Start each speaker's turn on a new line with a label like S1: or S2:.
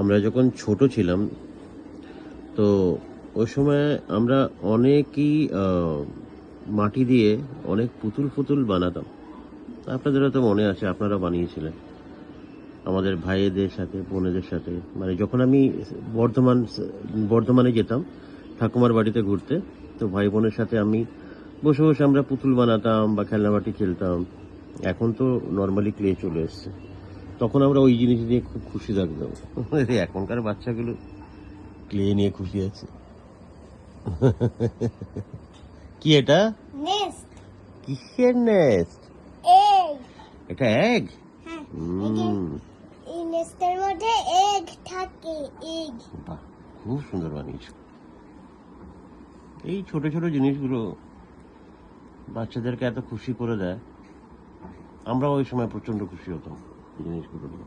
S1: আমরা যখন ছোট ছিলাম, তো ওই সময় আমরা অনেকই মাটি দিয়ে অনেক পুতুল ফুতুল বানাতাম। আপনাদের হয়তো মনে আছে, আপনারা বানিয়েছিলেন আমাদের ভাইদের সাথে, বোনেদের সাথে। মানে যখন আমি বর্ধমানে যেতাম ঠাকুমার বাড়িতে ঘুরতে, তো ভাই বোনের সাথে আমি বসে বসে আমরা পুতুল বানাতাম বা খেলনাবাটি খেলতাম। এখন তো নর্মালি ক্লে চলে এসছে, তখন আমরা ওই জিনিস নিয়ে খুব খুশি থাকতাম। এখনকার বাচ্চাগুলো ক্লে নিয়ে খুশি আছে। কি এটা?
S2: নেস্ট।
S1: কিসের নেস্ট?
S2: এগ।
S1: এটা এগ?
S2: হ্যাঁ,
S1: হুম,
S2: এই নেস্টের মধ্যে এগ থাকে। এগ।
S1: বাহ, খুব সুন্দর বানিয়েছো। এই ছোট ছোট জিনিসগুলো বাচ্চাদেরকে এত খুশি করে দেয়। আমরা ওই সময় প্রচন্ড খুশি হতাম এই জিনিসগুলো নিয়ে।